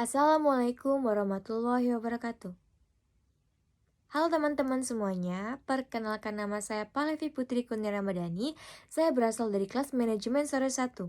Assalamualaikum warahmatullahi wabarakatuh. Halo teman-teman semuanya, perkenalkan nama saya Palevi Putri Kurnia Ramadhani. Saya berasal dari kelas manajemen sore 1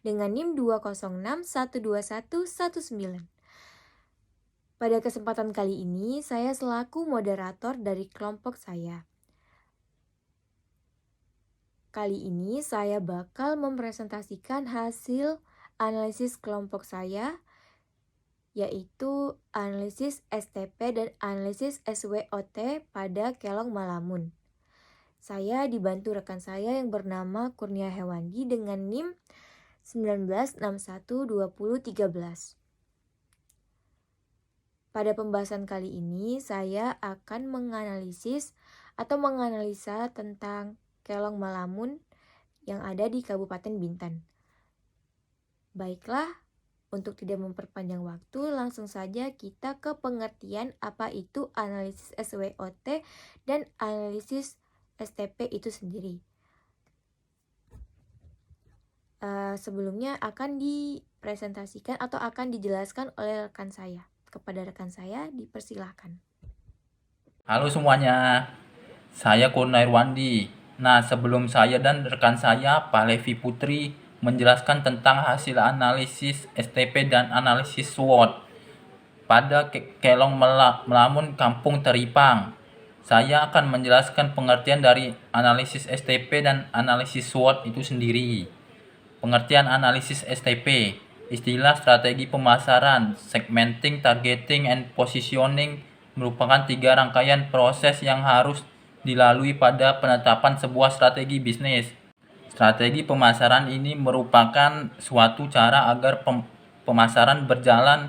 dengan NIM 206121119. Pada kesempatan kali ini, saya selaku moderator dari kelompok saya. Kali ini saya bakal mempresentasikan hasil analisis kelompok saya, yaitu analisis STP dan analisis SWOT pada Kelong Malamun. Saya dibantu rekan saya yang bernama Kurnia Hewandi dengan NIM 19612013. Pada pembahasan kali ini, saya akan menganalisa tentang Kelong Malamun yang ada di Kabupaten Bintan. Baiklah, untuk tidak memperpanjang waktu, langsung saja kita ke pengertian apa itu analisis SWOT dan analisis STP itu sendiri. Sebelumnya akan dipresentasikan atau akan dijelaskan oleh rekan saya. Kepada rekan saya, dipersilahkan. Halo semuanya, saya Kurnia Irwandi. Nah, sebelum saya dan rekan saya, Pak Levi Putri, menjelaskan tentang hasil analisis STP dan analisis SWOT pada Kelong Melamun Kampung Teripang. Saya akan menjelaskan pengertian dari analisis STP dan analisis SWOT itu sendiri. Pengertian analisis STP, istilah strategi pemasaran, segmenting, targeting, and positioning merupakan 3 rangkaian proses yang harus dilalui pada penetapan sebuah strategi bisnis. Strategi pemasaran ini merupakan suatu cara agar pemasaran berjalan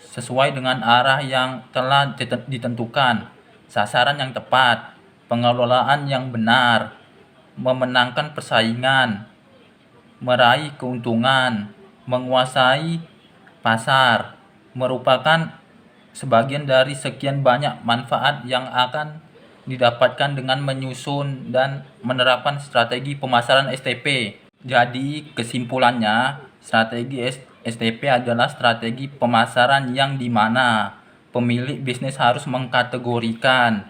sesuai dengan arah yang telah ditentukan, sasaran yang tepat, pengelolaan yang benar, memenangkan persaingan, meraih keuntungan, menguasai pasar, merupakan sebagian dari sekian banyak manfaat yang akan didapatkan dengan menyusun dan menerapkan strategi pemasaran STP. Jadi kesimpulannya, strategi STP adalah strategi pemasaran yang dimana pemilik bisnis harus mengkategorikan,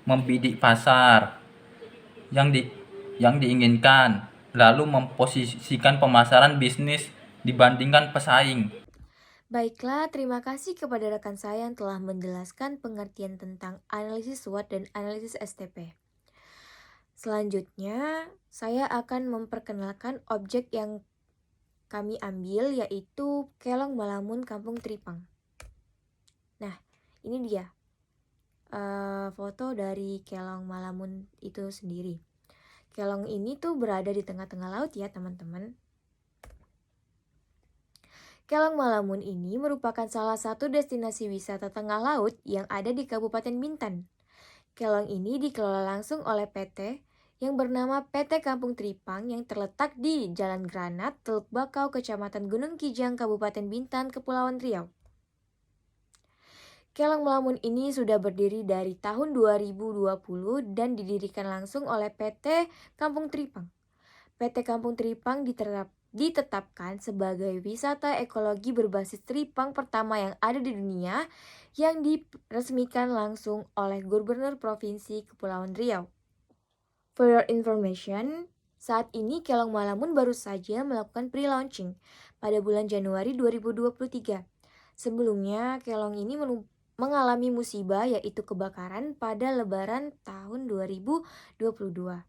membidik pasar yang diinginkan, lalu memposisikan pemasaran bisnis dibandingkan pesaing. Baiklah, terima kasih kepada rekan saya yang telah menjelaskan pengertian tentang analisis SWOT dan analisis STP. Selanjutnya, saya akan memperkenalkan objek yang kami ambil, yaitu Kelong Malamun Kampung Tripang. Nah, ini dia foto dari Kelong Malamun itu sendiri. Kelong ini tuh berada di tengah-tengah laut ya teman-teman. Kelong Malamun ini merupakan salah satu destinasi wisata tengah laut yang ada di Kabupaten Bintan. Kelong ini dikelola langsung oleh PT yang bernama PT Kampung Tripang yang terletak di Jalan Granat, Teluk Bakau, Kecamatan Gunung Kijang, Kabupaten Bintan, Kepulauan Riau. Kelong Malamun ini sudah berdiri dari tahun 2020 dan didirikan langsung oleh PT Kampung Tripang. PT Kampung Tripang ditetapkan sebagai wisata ekologi berbasis tripang pertama yang ada di dunia yang diresmikan langsung oleh Gubernur Provinsi Kepulauan Riau. For your information, saat ini Kelong Malamun baru saja melakukan pre-launching pada bulan Januari 2023. Sebelumnya, Kelong ini mengalami musibah yaitu kebakaran pada Lebaran tahun 2022.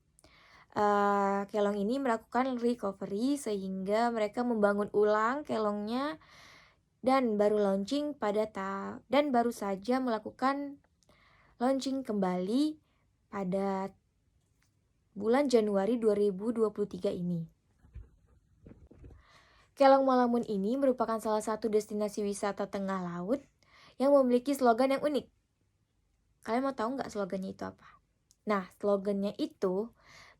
Kelong ini melakukan recovery sehingga mereka membangun ulang kelongnya dan baru saja melakukan launching kembali pada bulan Januari 2023 ini. Kelong Malamun ini merupakan salah satu destinasi wisata tengah laut yang memiliki slogan yang unik. Kalian mau tahu nggak slogannya itu apa? Nah, slogannya itu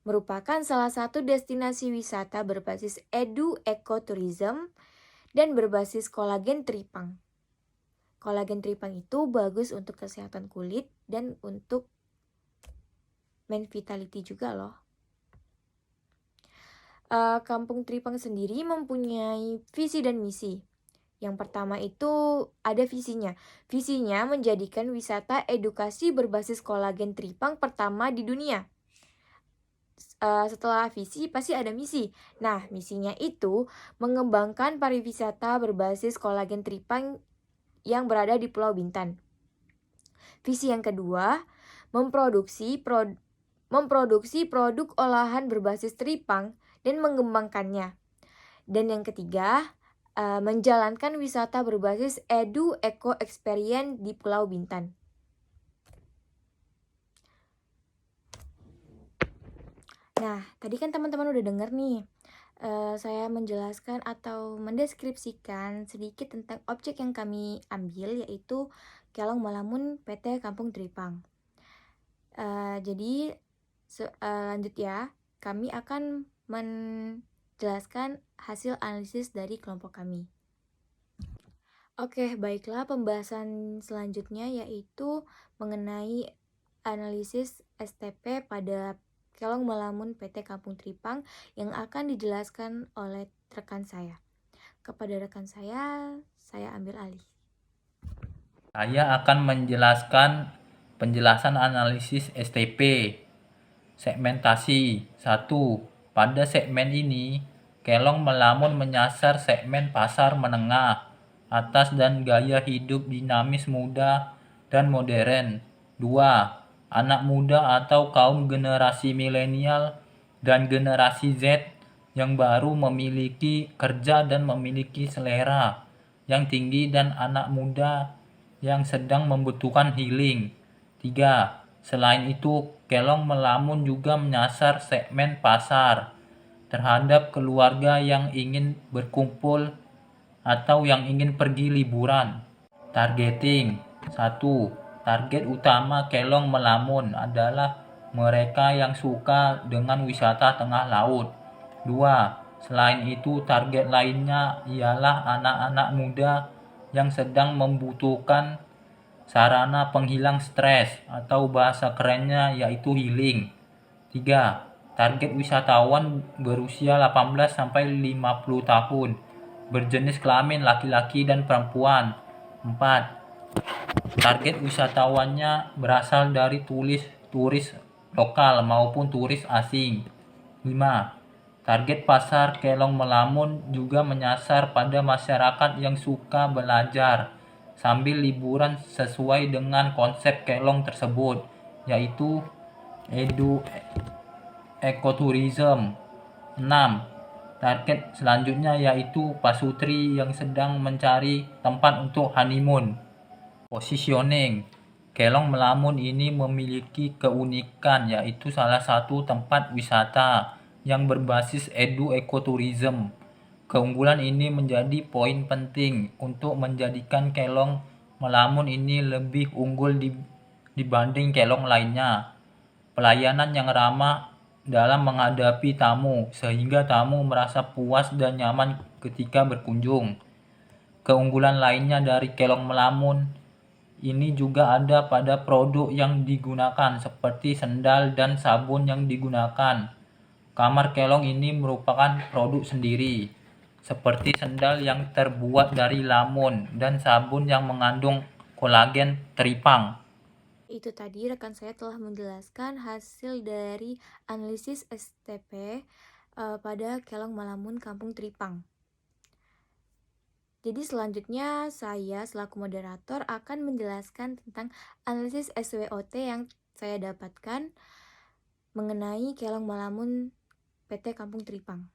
merupakan salah satu destinasi wisata berbasis ekoturism dan berbasis kolagen tripang. Kolagen tripang itu bagus untuk kesehatan kulit dan untuk men vitality juga loh. Kampung Tripang sendiri mempunyai visi dan misi, Yang pertama itu ada visinya. Visinya menjadikan wisata edukasi berbasis kolagen Tripang pertama di dunia. Setelah visi pasti ada misi. Nah, misinya itu mengembangkan pariwisata berbasis kolagen Tripang yang berada di Pulau Bintan. Visi yang kedua, memproduksi produk olahan berbasis Tripang dan mengembangkannya. Dan yang ketiga, menjalankan wisata berbasis eco experience di Pulau Bintan. Nah, tadi kan teman-teman udah denger nih, saya menjelaskan atau mendeskripsikan sedikit tentang objek yang kami ambil, yaitu Kelong Malamun PT Kampung Tripang. Jadi lanjut ya, kami akan menjelaskan hasil analisis dari kelompok kami. Oke, baiklah, pembahasan selanjutnya yaitu mengenai analisis STP pada Kelong Malamun PT Kampung Tripang yang akan dijelaskan oleh rekan saya. Kepada rekan saya ambil alih. Saya akan menjelaskan penjelasan analisis STP. Segmentasi 1. Pada segmen ini, Kelong Melamun menyasar segmen pasar menengah, atas dan gaya hidup dinamis muda dan modern. 2. Anak muda atau kaum generasi milenial dan generasi Z yang baru memiliki kerja dan memiliki selera yang tinggi dan anak muda yang sedang membutuhkan healing. 3. Selain itu, Kelong Melamun juga menyasar segmen pasar terhadap keluarga yang ingin berkumpul atau yang ingin pergi liburan. Targeting 1. Target utama Kelong Melamun adalah mereka yang suka dengan wisata tengah laut. 2. Selain itu, target lainnya ialah anak-anak muda yang sedang membutuhkan sarana penghilang stres atau bahasa kerennya yaitu healing. 3. Target wisatawan berusia 18 sampai 50 tahun, berjenis kelamin laki-laki dan perempuan. 4. Target wisatawannya berasal dari turis lokal maupun turis asing. 5. Target pasar Kelong Melamun juga menyasar pada masyarakat yang suka belajar sambil liburan sesuai dengan konsep Kelong tersebut, yaitu ekoturism. 6. Target selanjutnya yaitu pasutri yang sedang mencari tempat untuk honeymoon. Positioning. Kelong Melamun ini memiliki keunikan yaitu salah satu tempat wisata yang berbasis ekoturism. Keunggulan ini menjadi poin penting untuk menjadikan Kelong Melamun ini lebih unggul dibanding kelong lainnya. Pelayanan yang ramah dalam menghadapi tamu sehingga tamu merasa puas dan nyaman ketika berkunjung. Keunggulan lainnya dari Kelong Melamun ini juga ada pada produk yang digunakan seperti sendal dan sabun yang digunakan. Kamar Kelong ini merupakan produk sendiri, seperti sendal yang terbuat dari lamun dan sabun yang mengandung kolagen Tripang. Itu tadi rekan saya telah menjelaskan hasil dari analisis STP pada Kelong Malamun Kampung Tripang. Jadi selanjutnya saya selaku moderator akan menjelaskan tentang analisis SWOT yang saya dapatkan mengenai Kelong Malamun PT Kampung Tripang.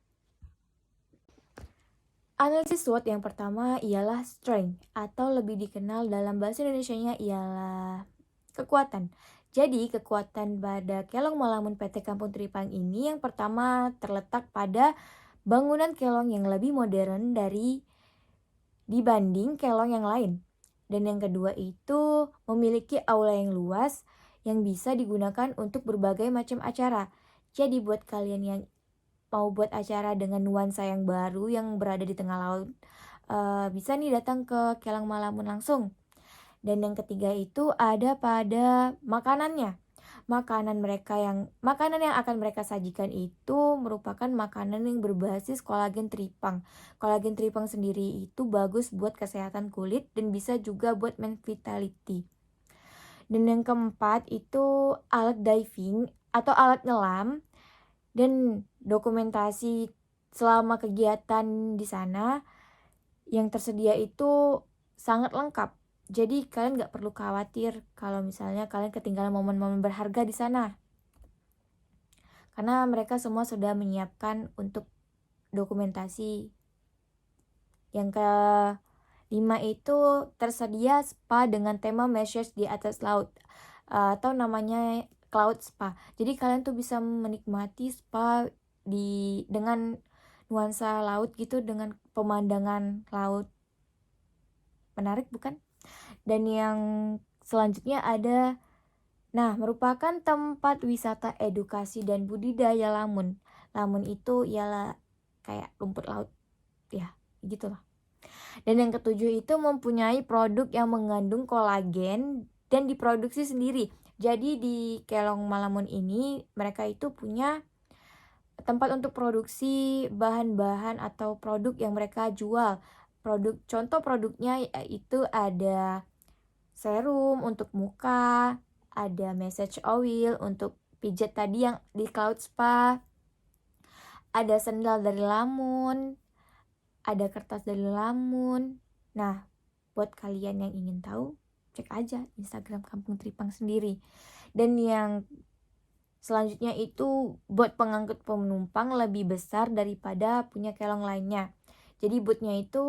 Analisis SWOT yang pertama ialah strength atau lebih dikenal dalam bahasa Indonesianya ialah kekuatan. Jadi kekuatan pada Kelong Malamun PT Kampung Tripang ini yang pertama terletak pada bangunan kelong yang lebih modern dibanding kelong yang lain. Dan yang kedua itu memiliki aula yang luas yang bisa digunakan untuk berbagai macam acara. Jadi buat kalian yang mau buat acara dengan nuansa yang baru yang berada di tengah laut, bisa nih datang ke Kelong Malamun langsung. Dan yang ketiga itu ada pada makanannya. Makanan yang akan mereka sajikan itu merupakan makanan yang berbasis kolagen tripang. Kolagen tripang sendiri itu bagus buat kesehatan kulit dan bisa juga buat vitality. Dan yang keempat itu alat diving atau alat nyelam dan dokumentasi selama kegiatan di sana yang tersedia itu sangat lengkap. Jadi kalian nggak perlu khawatir kalau misalnya kalian ketinggalan momen-momen berharga di sana. Karena mereka semua sudah menyiapkan untuk dokumentasi. Yang kelima itu tersedia spa dengan tema Meshes di atas laut atau namanya Cloud Spa. Jadi kalian tuh bisa menikmati spa dengan nuansa laut gitu, dengan pemandangan laut. Menarik bukan? Dan yang selanjutnya ada merupakan tempat wisata edukasi dan budidaya lamun. Lamun itu ialah kayak rumput laut ya, gitulah. Dan yang ketujuh itu mempunyai produk yang mengandung kolagen dan diproduksi sendiri. Jadi di Kelong Malamun ini mereka itu punya tempat untuk produksi bahan-bahan atau produk yang mereka jual. Contoh produknya itu ada serum untuk muka, ada massage oil untuk pijat tadi yang di Cloud Spa, ada sendal dari lamun, ada kertas dari lamun. Nah, buat kalian yang ingin tahu, cek aja Instagram Kampung Tripang sendiri. Dan yang selanjutnya itu buat pengangkut penumpang lebih besar daripada punya kelong lainnya. Jadi bootnya itu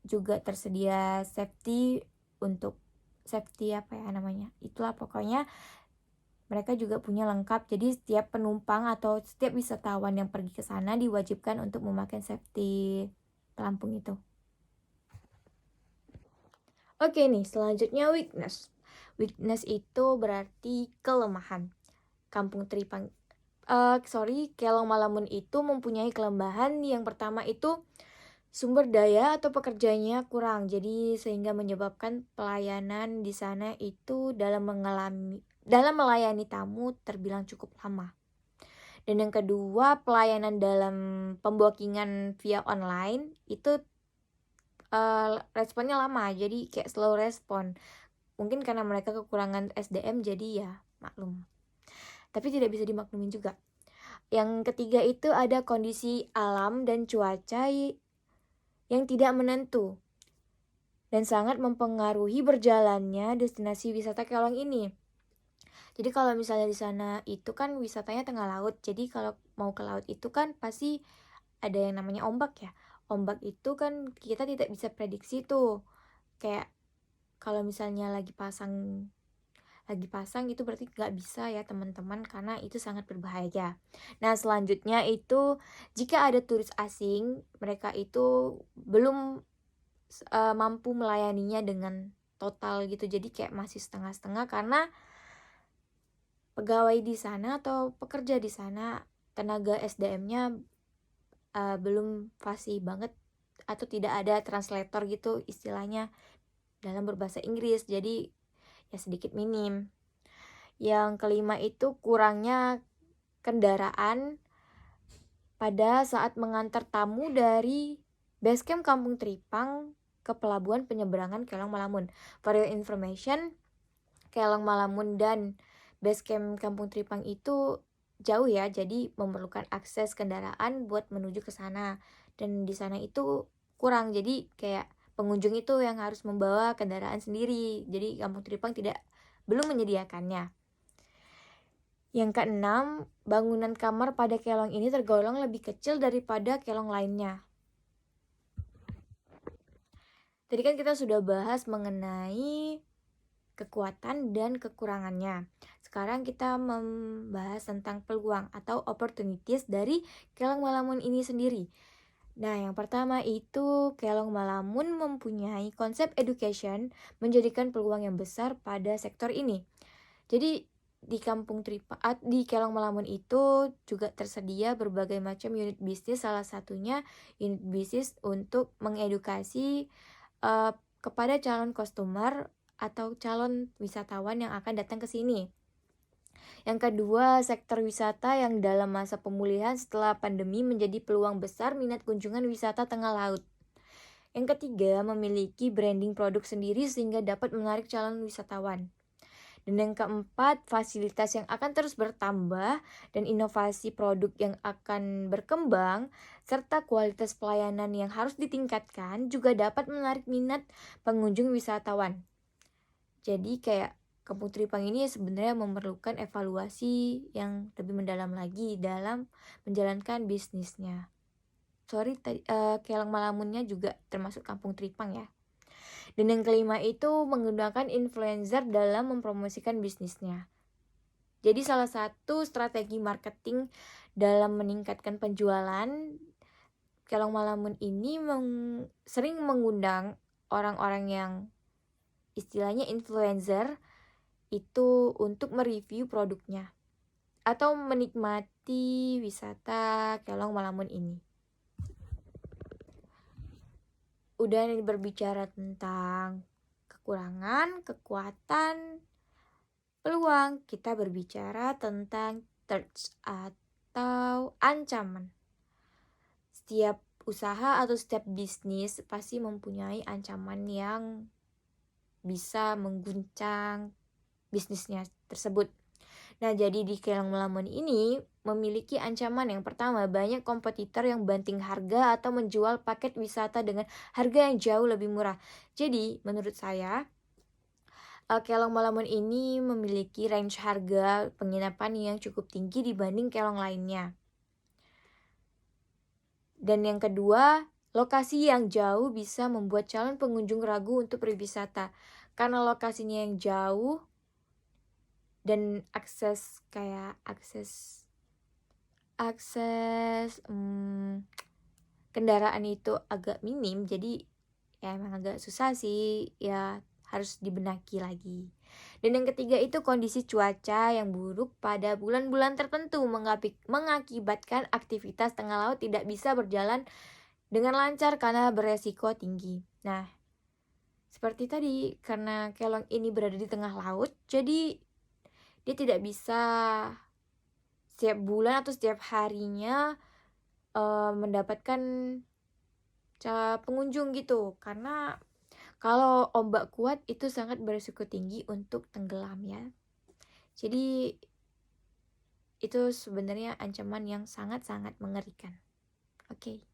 juga tersedia safety itulah pokoknya mereka juga punya lengkap. Jadi setiap penumpang atau setiap wisatawan yang pergi ke sana diwajibkan untuk memakai safety pelampung itu. Oke nih, selanjutnya weakness. Weakness itu berarti kelemahan. Kampung Tripang Kelong Malamun itu mempunyai kelemahan. Yang pertama itu sumber daya atau pekerjanya kurang, jadi sehingga menyebabkan pelayanan di sana itu dalam melayani tamu terbilang cukup lama. Dan yang kedua, pelayanan dalam pembookingan via online itu responnya lama, jadi kayak slow respon. Mungkin karena mereka kekurangan SDM, jadi ya maklum. Tapi tidak bisa dimaklumin juga. Yang ketiga itu ada kondisi alam dan cuaca yang tidak menentu dan sangat mempengaruhi berjalannya destinasi wisata Kelong ini. Jadi kalau misalnya di sana itu kan wisatanya tengah laut, jadi kalau mau ke laut itu kan pasti ada yang namanya ombak ya. Ombak itu kan kita tidak bisa prediksi tuh. Kayak kalau misalnya lagi pasang itu berarti nggak bisa ya teman-teman, karena itu sangat berbahaya. Nah selanjutnya itu jika ada turis asing, mereka itu belum mampu melayaninya dengan total gitu. Jadi kayak masih setengah-setengah karena pegawai di sana atau pekerja di sana tenaga SDM-nya belum fasih banget atau tidak ada translator gitu istilahnya dalam berbahasa Inggris, jadi ya sedikit minim. Yang kelima itu kurangnya kendaraan pada saat mengantar tamu dari basecamp Kampung Tripang ke pelabuhan penyeberangan Kelong Malamun. For your information, Kelong Malamun dan basecamp Kampung Tripang itu jauh ya, jadi memerlukan akses kendaraan buat menuju ke sana. Dan di sana itu kurang, jadi kayak pengunjung itu yang harus membawa kendaraan sendiri. Jadi Kampung Tripang belum menyediakannya. Yang keenam, bangunan kamar pada kelong ini tergolong lebih kecil daripada kelong lainnya. Tadi kan kita sudah bahas mengenai kekuatan dan kekurangannya. Sekarang kita membahas tentang peluang atau opportunities dari Kelong Malamun ini sendiri. Nah, yang pertama itu Kelong Malamun mempunyai konsep education menjadikan peluang yang besar pada sektor ini. Jadi di Kelong Malamun itu juga tersedia berbagai macam unit bisnis, salah satunya unit bisnis untuk mengedukasi kepada calon customer atau calon wisatawan yang akan datang ke sini. Yang kedua, sektor wisata yang dalam masa pemulihan setelah pandemi menjadi peluang besar minat kunjungan wisata tengah laut. Yang ketiga, memiliki branding produk sendiri sehingga dapat menarik calon wisatawan. Dan yang keempat, fasilitas yang akan terus bertambah dan inovasi produk yang akan berkembang, serta kualitas pelayanan yang harus ditingkatkan juga dapat menarik minat pengunjung wisatawan. Jadi kayak Kampung Tripang ini sebenarnya memerlukan evaluasi yang lebih mendalam lagi dalam menjalankan bisnisnya. Sorry, Kelang Malamunnya juga termasuk Kampung Tripang ya. Dan yang kelima itu menggunakan influencer dalam mempromosikan bisnisnya. Jadi salah satu strategi marketing dalam meningkatkan penjualan, Kelang Malamun ini sering mengundang orang-orang yang istilahnya influencer itu untuk mereview produknya atau menikmati wisata Kelang Malamun ini. Udah nih berbicara tentang kekurangan, kekuatan, peluang, kita berbicara tentang threats atau ancaman. Setiap usaha atau setiap bisnis pasti mempunyai ancaman yang bisa mengguncang bisnisnya tersebut. Nah, jadi di Kelang Malamun ini memiliki ancaman yang pertama, banyak kompetitor yang banting harga atau menjual paket wisata dengan harga yang jauh lebih murah. Jadi, menurut saya, Kelang Malamun ini memiliki range harga penginapan yang cukup tinggi dibanding kelong lainnya. Dan yang kedua, lokasi yang jauh bisa membuat calon pengunjung ragu untuk berwisata. Karena lokasinya yang jauh dan akses kendaraan itu agak minim, jadi ya emang agak susah sih, ya harus dibenahi lagi. Dan yang ketiga itu kondisi cuaca yang buruk pada bulan-bulan tertentu mengakibatkan aktivitas tengah laut tidak bisa berjalan dengan lancar karena beresiko tinggi. Nah, seperti tadi, karena kelong ini berada di tengah laut, jadi dia tidak bisa setiap bulan atau setiap harinya mendapatkan pengunjung gitu, karena kalau ombak kuat itu sangat berisiko tinggi untuk tenggelam ya. Jadi itu sebenarnya ancaman yang sangat-sangat mengerikan. Oke.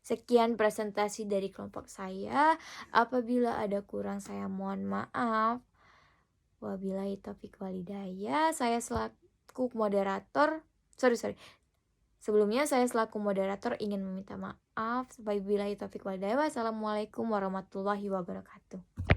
Sekian presentasi dari kelompok saya. Apabila ada kurang saya mohon maaf. Wabillahi taufiq walhidayah. Saya selaku moderator, Sebelumnya saya selaku moderator ingin meminta maaf. Wabillahi taufiq walhidayah. Wassalamualaikum warahmatullahi wabarakatuh.